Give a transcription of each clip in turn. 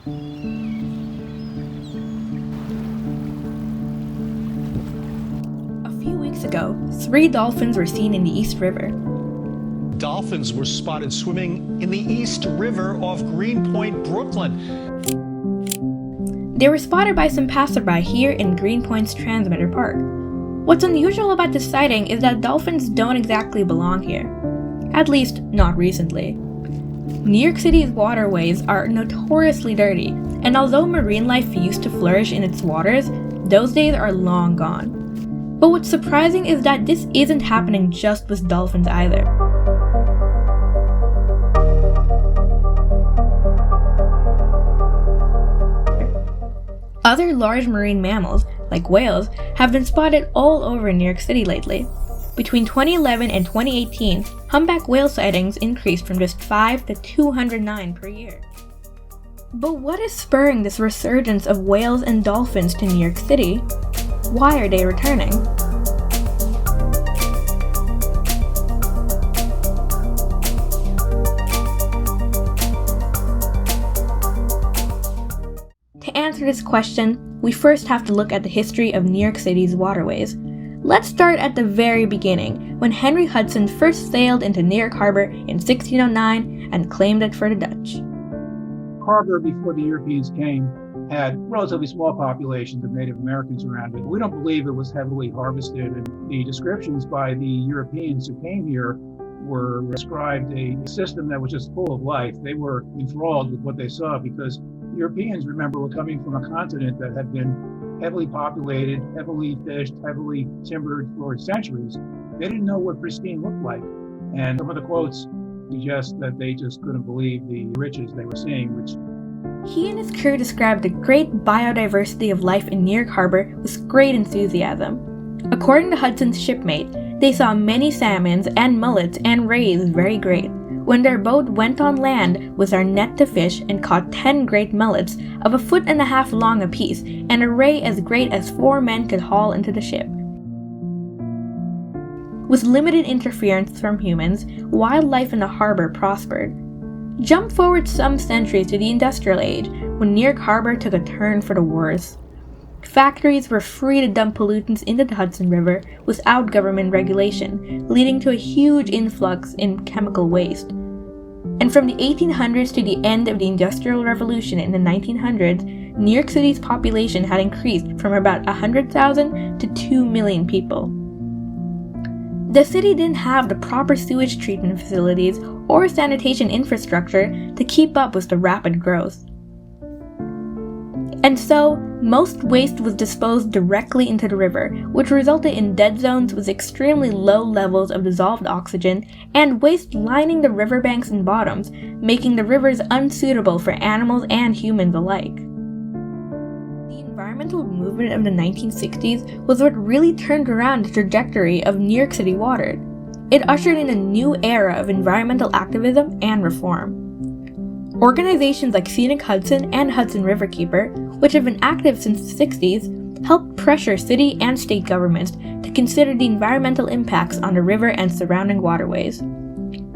A few weeks ago, 3 dolphins were seen in the East River. Dolphins were spotted swimming in the East River off Greenpoint, Brooklyn. They were spotted by some passerby here in Greenpoint's Transmitter Park. What's unusual about this sighting is that dolphins don't exactly belong here. At least, not recently. New York City's waterways are notoriously dirty, and although marine life used to flourish in its waters, those days are long gone. But what's surprising is that this isn't happening just with dolphins either. Other large marine mammals, like whales, have been spotted all over New York City lately. Between 2011 and 2018, humpback whale sightings increased from just 5 to 209 per year. But what is spurring this resurgence of whales and dolphins to New York City? Why are they returning? To answer this question, we first have to look at the history of New York City's waterways. Let's start at the very beginning, when Henry Hudson first sailed into New York Harbor in 1609 and claimed it for the Dutch. Harbor, before the Europeans came, had relatively small populations of Native Americans around it. We don't believe it was heavily harvested, and the descriptions by the Europeans who came here were described a system that was just full of life. They were enthralled with what they saw because Europeans, remember, were coming from a continent that had been heavily populated, heavily fished, heavily timbered for centuries. They didn't know what pristine looked like. And some of the quotes suggest that they just couldn't believe the riches they were seeing, which he and his crew described the great biodiversity of life in New York Harbor with great enthusiasm. According to Hudson's shipmate, they saw many salmons and mullets and rays very great. When their boat went on land with our net to fish and caught 10 great mullets of 1.5 feet long apiece, and a ray as great as 4 men could haul into the ship. With limited interference from humans, wildlife in the harbor prospered. Jump forward some centuries to the Industrial Age, when New York Harbor took a turn for the worse. Factories were free to dump pollutants into the Hudson River without government regulation, leading to a huge influx in chemical waste. And from the 1800s to the end of the Industrial Revolution in the 1900s, New York City's population had increased from about 100,000 to 2 million people. The city didn't have the proper sewage treatment facilities or sanitation infrastructure to keep up with the rapid growth. And so, most waste was disposed directly into the river, which resulted in dead zones with extremely low levels of dissolved oxygen and waste lining the riverbanks and bottoms, making the rivers unsuitable for animals and humans alike. The environmental movement of the 1960s was what really turned around the trajectory of New York City water. It ushered in a new era of environmental activism and reform. Organizations like Scenic Hudson and Hudson Riverkeeper, which have been active since the 60s, helped pressure city and state governments to consider the environmental impacts on the river and surrounding waterways.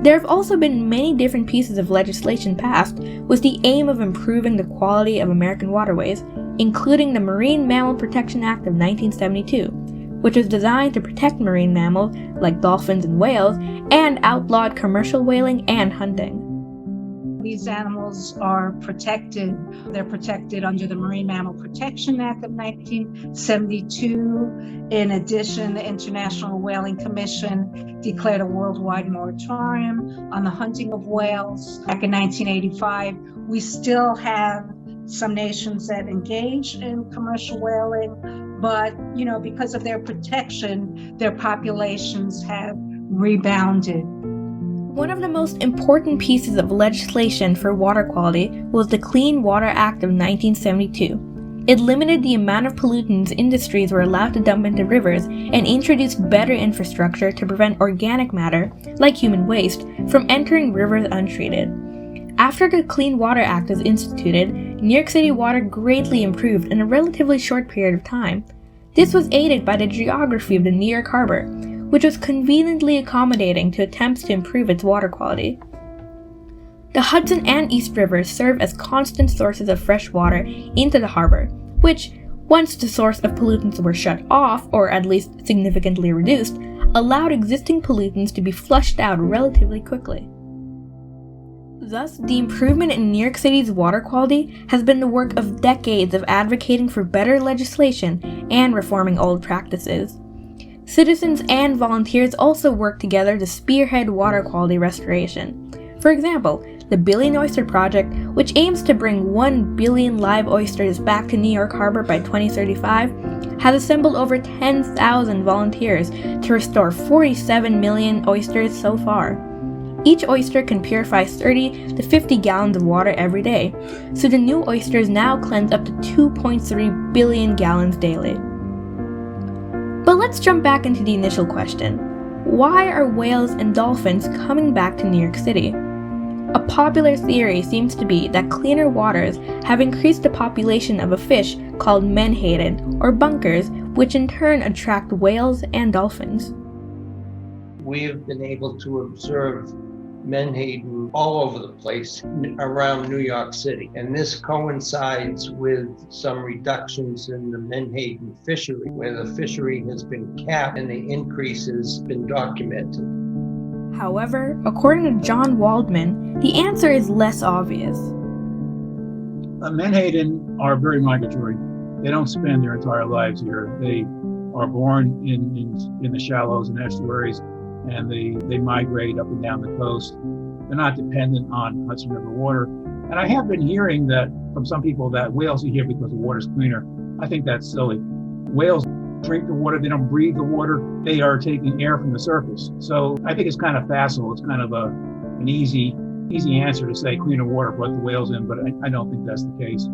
There have also been many different pieces of legislation passed with the aim of improving the quality of American waterways, including the Marine Mammal Protection Act of 1972, which was designed to protect marine mammals like dolphins and whales, and outlawed commercial whaling and hunting. These animals are protected. They're protected under the Marine Mammal Protection Act of 1972. In addition, the International Whaling Commission declared a worldwide moratorium on the hunting of whales back in 1985. We still have some nations that engage in commercial whaling, but because of their protection, their populations have rebounded. One of the most important pieces of legislation for water quality was the Clean Water Act of 1972. It limited the amount of pollutants industries were allowed to dump into rivers and introduced better infrastructure to prevent organic matter, like human waste, from entering rivers untreated. After the Clean Water Act was instituted, New York City water greatly improved in a relatively short period of time. This was aided by the geography of the New York Harbor, which was conveniently accommodating to attempts to improve its water quality. the Hudson and East Rivers serve as constant sources of fresh water into the harbor, which, once the source of pollutants were shut off, or at least significantly reduced, allowed existing pollutants to be flushed out relatively quickly. Thus, the improvement in New York City's water quality has been the work of decades of advocating for better legislation and reforming old practices. Citizens and volunteers also work together to spearhead water quality restoration. For example, the Billion Oyster Project, which aims to bring 1 billion live oysters back to New York Harbor by 2035, has assembled over 10,000 volunteers to restore 47 million oysters so far. Each oyster can purify 30 to 50 gallons of water every day, so the new oysters now cleanse up to 2.3 billion gallons daily. But let's jump back into the initial question. Why are whales and dolphins coming back to New York City? A popular theory seems to be that cleaner waters have increased the population of a fish called menhaden, or bunkers, which in turn attract whales and dolphins. We have been able to observe menhaden all over the place around New York City. And this coincides with some reductions in the menhaden fishery, where the fishery has been capped and the increase has been documented. However, according to John Waldman, the answer is less obvious. Menhaden are very migratory. They don't spend their entire lives here. They are born in the shallows and estuaries, and they migrate up and down the coast. They're not dependent on Hudson River water. And I have been hearing that from some people that whales are here because the water's cleaner. I think that's silly. Whales drink the water, they don't breathe the water, they are taking air from the surface. So I think it's kind of facile. It's kind of an easy answer to say cleaner water brought the whales in, but I don't think that's the case.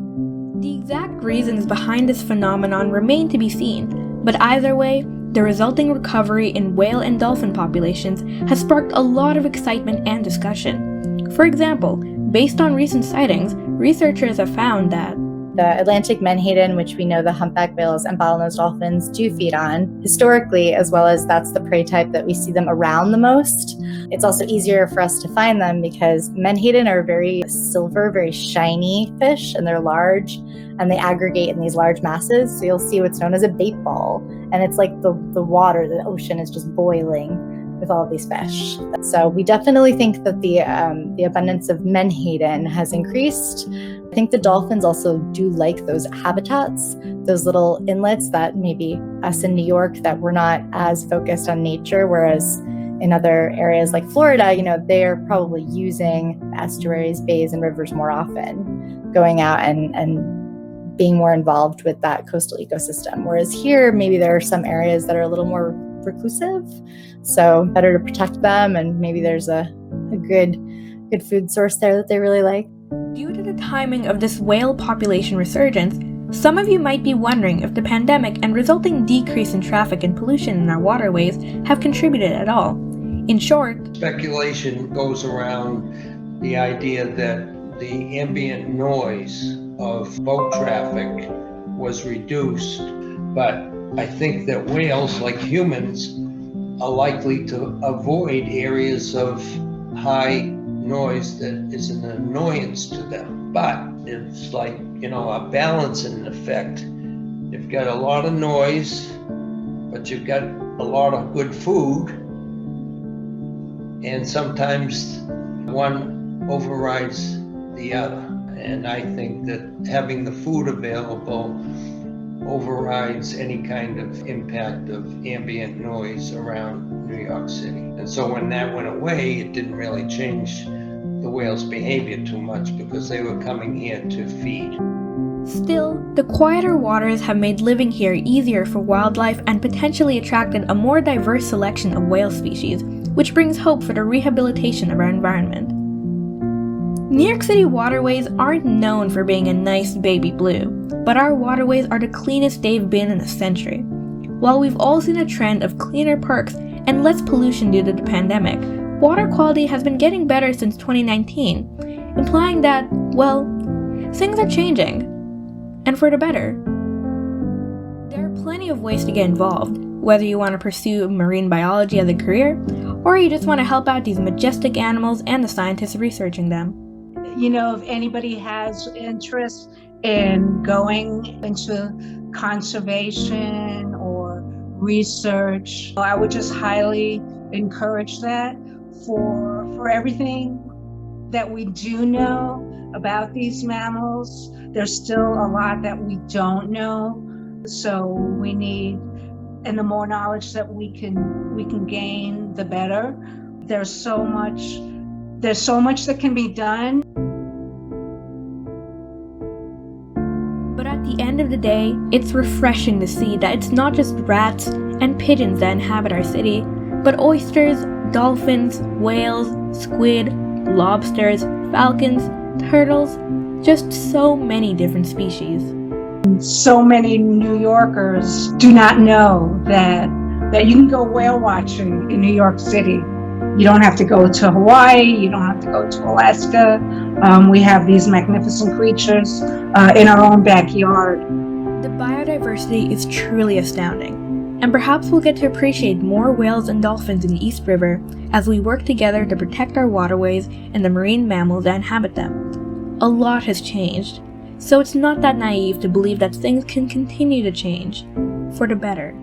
The exact reasons behind this phenomenon remain to be seen, but either way, the resulting recovery in whale and dolphin populations has sparked a lot of excitement and discussion. For example, based on recent sightings, researchers have found that the Atlantic menhaden, which we know the humpback whales and bottlenose dolphins do feed on, historically, as well as that's the prey type that we see them around the most. It's also easier for us to find them because menhaden are very silver, very shiny fish, and they're large, and they aggregate in these large masses. So you'll see what's known as a bait ball, and it's like the water, the ocean is just boiling with all of these fish. So we definitely think that the abundance of menhaden has increased. I think the dolphins also do like those habitats, those little inlets that maybe us in New York that we're not as focused on nature, whereas in other areas like Florida, they're probably using estuaries, bays, and rivers more often, going out and being more involved with that coastal ecosystem. Whereas here, maybe there are some areas that are a little more reclusive, so better to protect them, and maybe there's a good food source there that they really like. Due to the timing of this whale population resurgence, some of you might be wondering if the pandemic and resulting decrease in traffic and pollution in our waterways have contributed at all. In short, speculation goes around the idea that the ambient noise of boat traffic was reduced, but I think that whales, like humans, are likely to avoid areas of high noise that is an annoyance to them. But it's like, a balancing effect. You've got a lot of noise, but you've got a lot of good food, and sometimes one overrides the other. And I think that having the food available overrides any kind of impact of ambient noise around New York City. And so when that went away, it didn't really change the whales' behavior too much because they were coming here to feed. Still, the quieter waters have made living here easier for wildlife and potentially attracted a more diverse selection of whale species, which brings hope for the rehabilitation of our environment. New York City waterways aren't known for being a nice baby blue, but our waterways are the cleanest they've been in a century. While we've all seen a trend of cleaner parks and less pollution due to the pandemic, water quality has been getting better since 2019, implying that, well, things are changing, and for the better. There are plenty of ways to get involved, whether you want to pursue marine biology as a career, or you just want to help out these majestic animals and the scientists researching them. if anybody has interest in going into conservation or research, I would just highly encourage that. For everything that we do know about these mammals, there's still a lot that we don't know. So we need, and the more knowledge that we can gain, the better. There's so much that can be done. But at the end of the day, it's refreshing to see that it's not just rats and pigeons that inhabit our city, but oysters, dolphins, whales, squid, lobsters, falcons, turtles, just so many different species. So many New Yorkers do not know that you can go whale watching in New York City. You don't have to go to Hawaii, you don't have to go to Alaska. We have these magnificent creatures in our own backyard. The biodiversity is truly astounding, and perhaps we'll get to appreciate more whales and dolphins in the East River as we work together to protect our waterways and the marine mammals that inhabit them. A lot has changed, so it's not that naive to believe that things can continue to change for the better.